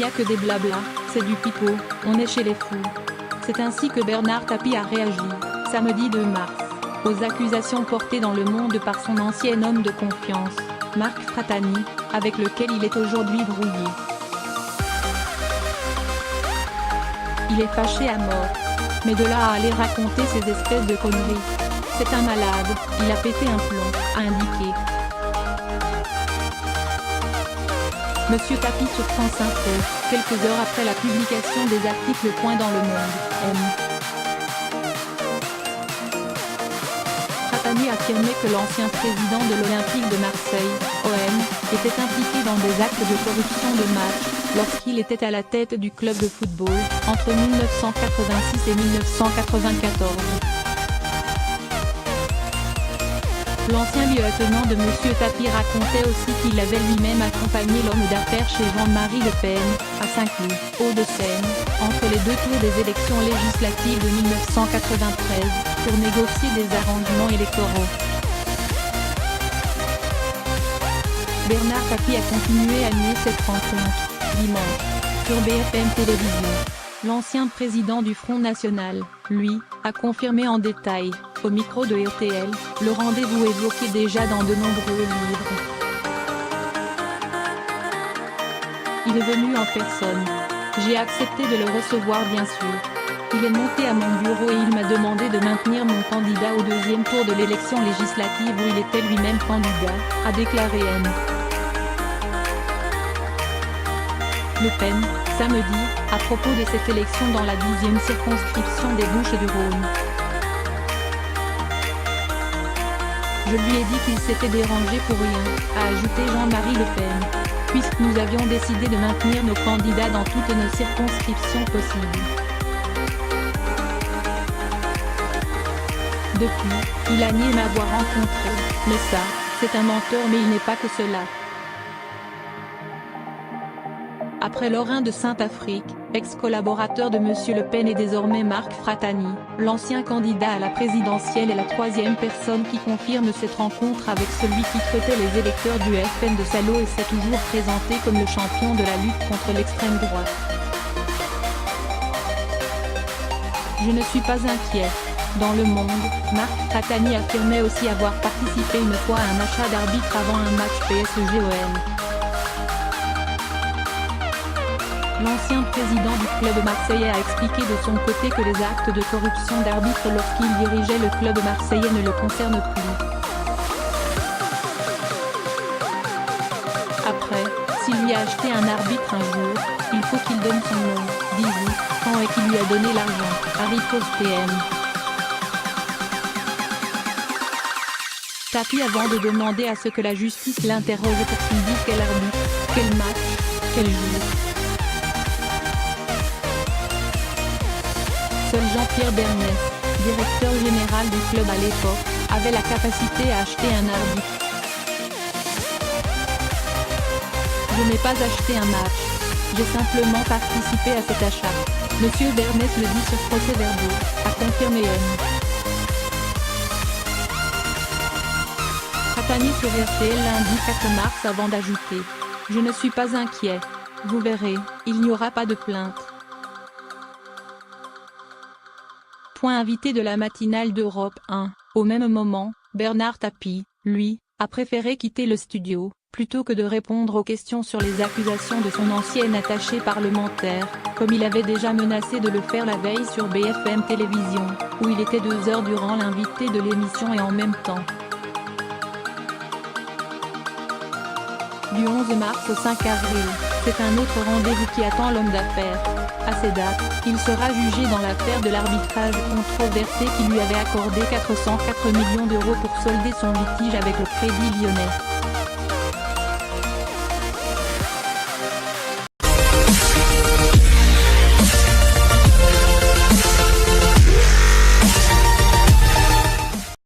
a que des blablas, c'est du pipeau, on est chez les fous. C'est ainsi que Bernard Tapie a réagi, samedi 2 mars, aux accusations portées dans Le Monde par son ancien homme de confiance, Marc Fratani, avec lequel il est aujourd'hui brouillé. Il est fâché à mort. Mais de là à aller raconter ces espèces de conneries. C'est un malade, il a pété un plomb, a indiqué. Monsieur Tapie sur France Info, quelques heures après la publication des articles Point dans Le Monde, M. Fratani affirmait que l'ancien président de l'Olympique de Marseille, OM, était impliqué dans des actes de corruption de match, lorsqu'il était à la tête du club de football, entre 1986 et 1994. L'ancien lieutenant de Monsieur Tapie racontait aussi qu'il avait lui-même accompagné l'homme d'affaires chez Jean-Marie Le Pen, à Saint-Cloud, Hauts-de-Seine, entre les deux tours des élections législatives de 1993, pour négocier des arrangements électoraux. Bernard Tapie a continué à nier cette rencontre, dimanche, sur BFM Télévision. L'ancien président du Front National, lui, a confirmé en détail, au micro de RTL, le rendez-vous évoqué déjà dans de nombreux livres. Il est venu en personne. J'ai accepté de le recevoir bien sûr. Il est monté à mon bureau et il m'a demandé de maintenir mon candidat au deuxième tour de l'élection législative où il était lui-même candidat, a déclaré M. Le Pen, samedi, à propos de cette élection dans la 10e circonscription des Bouches-du-Rhône. Je lui ai dit qu'il s'était dérangé pour rien, a ajouté Jean-Marie Le Pen, puisque nous avions décidé de maintenir nos candidats dans toutes nos circonscriptions possibles. Depuis, il a nié m'avoir rencontré, mais ça, c'est un menteur mais il n'est pas que cela. Après Laurent de Saint-Affrique, ex-collaborateur de Monsieur Le Pen et désormais Marc Fratani, l'ancien candidat à la présidentielle est la troisième personne qui confirme cette rencontre avec celui qui traitait les électeurs du FN de salauds et s'est toujours présenté comme le champion de la lutte contre l'extrême droite. Je ne suis pas inquiet. Dans Le Monde, Marc Fratani affirmait aussi avoir participé une fois à un achat d'arbitre avant un match PSG-OM. L'ancien président du club marseillais a expliqué de son côté que les actes de corruption d'arbitre lorsqu'il dirigeait le club marseillais ne le concernent plus. Après, s'il lui a acheté un arbitre un jour, il faut qu'il donne son nom, bisous, quand et qui lui a donné l'argent, Harry PM. Tapie avant de demander à ce que la justice l'interroge pour qu'il dise quel arbitre, quel match, quel jour. Seul Jean-Pierre Bernès, directeur général du club à l'époque, avait la capacité à acheter un arbitre. Je n'ai pas acheté un match. J'ai simplement participé à cet achat. Monsieur Bernès le dit sur procès-verbaux, a confirmé M. Fratani sur RTL lundi 4 mars avant d'ajouter « Je ne suis pas inquiet. Vous verrez, il n'y aura pas de plainte. » Invité de la matinale d'Europe 1, au même moment, Bernard Tapie, lui, a préféré quitter le studio, plutôt que de répondre aux questions sur les accusations de son ancien attaché parlementaire, comme il avait déjà menacé de le faire la veille sur BFM Télévision, où il était 2 heures durant l'invité de l'émission et en même temps. Du 11 mars au 5 avril, c'est un autre rendez-vous qui attend l'homme d'affaires. À ces dates, il sera jugé dans l'affaire de l'arbitrage controversé qui lui avait accordé 404 millions d'euros pour solder son litige avec le Crédit Lyonnais.